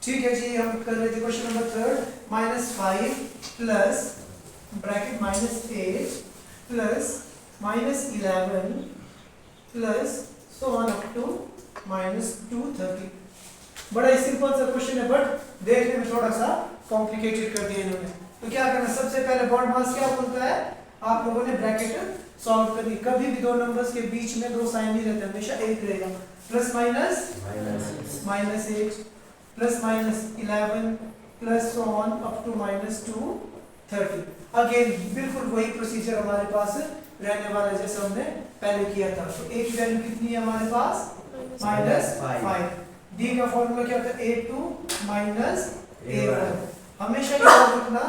ठीक है जी, हम कर रहे थे question number third, -5 plus bracket -8 plus -11 plus so on up to -230। बड़ा ही सिंपल सा क्वेश्चन है, बट देखने में थोड़ा सा कॉम्प्लिकेटेड कर दिया इन्होंने। तो क्या करना, सबसे पहले बॉड मास क्या बोलता है, आप लोगों ने ब्रैकेट सॉल्व करनी। कभी भी दो नंबर्स के बीच में दो साइन नहीं रहते, हमेशा एक रहेगा। Plus minus -8 plus -11 plus so on up to -230। Again बिल्कुल वही प्रोसीजर हमारे पास रहने वाला है जैसा हमने पहले किया था। तो a की वैल्यू कितनी है हमारे पास, -5। d का फॉर्मूला क्या होता है, a2 -a1। हमेशा याद रखना,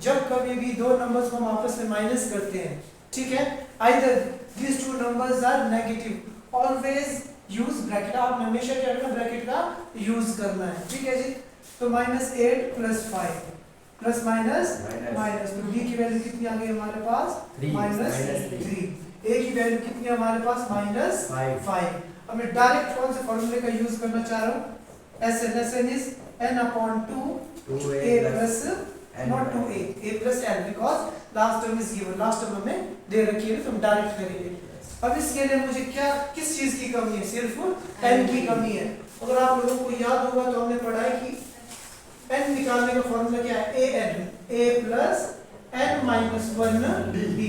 जब कभी भी दो नंबर्स को हम आपस में माइनस करते हैं, ठीक है, either these two numbers are negative, always use bracket. आप हमेशा क्या करना, ब्रैकेट का यूज करना है, ठीक है जी। तो -8 प्लस 5 प्लस माइनस, तो d की वैल्यू कितनी आ गई हमारे पास, -3। a की वैल्यू कितनी है हमारे पास, -5। अब मैं डायरेक्ट कौन से फॉर्मूले का यूज करना चाह रहा हूँ, SN is n/2 a plus not 2a, a plus n, because last term is given, last term हमें दे रखी है, तो हम डायरेक्ट करेंगे। अब इसके लिए मुझे क्या, किस चीज की कमी है, सिर्फ n की कमी है। अगर आप लोगों को याद होगा तो हमने पढ़ा है कि n निकालने का फॉर्मूला क्या है, a plus n minus 1 d।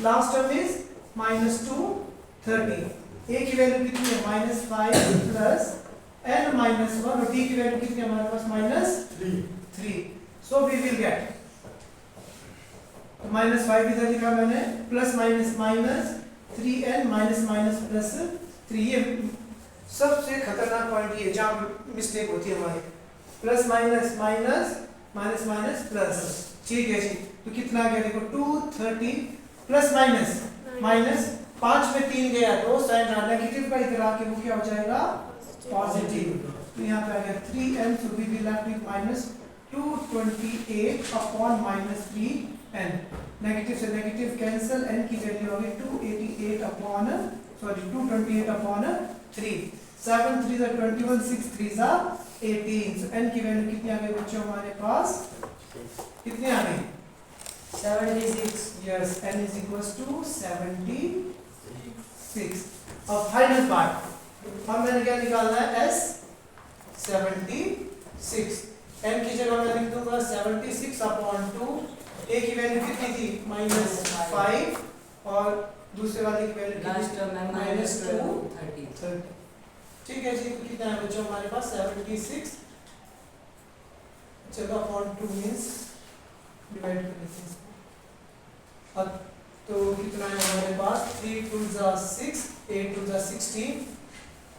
Last term is -230। a की वैल्यू कितनी है, -5 प्लस n minus 1, और d की वैल्यू कितनी है हमारे पास, -3। So we will get -5 इधर लिखा मैंने, plus minus 3n minus plus 3। ये सबसे खतरनाक पॉइंट ये जहाँ मिस्टेक होती है हमारी, प्लस माइनस प्लस। ठीक है जी, तो कितना आ गया देखो, 230 प्लस माइनस 5 में 3 गया तो साइन नेगेटिव का इधर आके वो क्या हो जाएगा, पॉजिटिव। तो यहाँ पे आ गया 3n, so we will left with -228 upon -3n। Negative से नेगेटिव कैंसिल, n की वैल्यू होगी 228 upon 3। 7 3 is 21, 6 3 is 18। so n की वैल्यू कितनी आ गई बच्चों हमारे पास, कितनी आ गई, 76। Yes, n is equals to 76। अब फाइनल पार्ट हम मैंने क्या निकालना है, s 76। n की जगह मैं लिख दूंगा 76 अपॉन 2। a की वैल्यू कितनी थी, -5, और दूसरे वाले की वैल्यू -230। ठीक है जी, तो कितना है बच्चों हमारे पास, 76। चलो अपॉन 2 मींस डिवाइड कर लेते हैं। अब तो कितना है हमारे पास, 3 2 6, 8 2 16,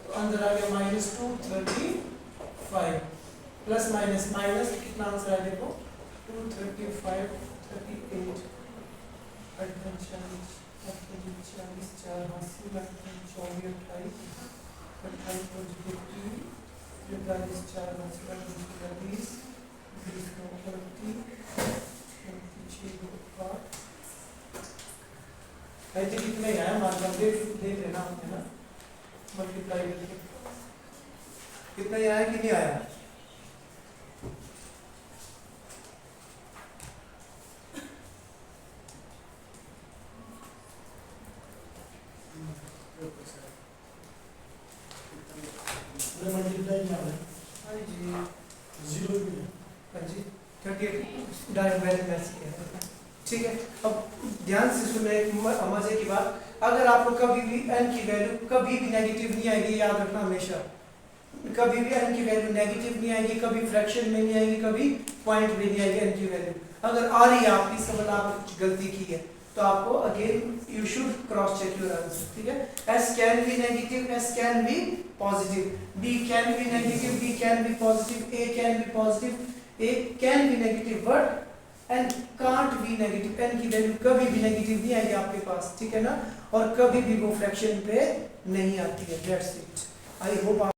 तो अंदर आ गया -235 प्लस माइनस कितना आंसर है देखो, 235 38 40 40 4 80 24 28 28 43 45 4 20 20 ऐसे कितना ही आया, मान देख लेना है ना, मल्टीप्लाई करके कितना ही आया कि नहीं आया। ठीक है, अब ध्यान से सुने, एक मजे की बात, अगर आपको कभी भी n की वैल्यू कभी भी नेगेटिव नहीं आएगी, याद रखना हमेशा, कभी भी n की वैल्यू नेगेटिव नहीं आएगी, कभी फ्रैक्शन में नहीं आएगी, कभी पॉइंट में नहीं आएगी n की वैल्यू। अगर आ रही है आपकी, इसका मतलब आपने कुछ गलती की है, तो आपको again you should cross check your answer. ठीक है, s can be negative, s can be positive, b can be negative, b can be positive, a can be positive, a can be negative, but n can't be negative. n की value कभी भी negative नहीं आएगी आपके पास, ठीक है ना, और कभी भी वो फ्रैक्शन पे नहीं आती है। That's it. I hope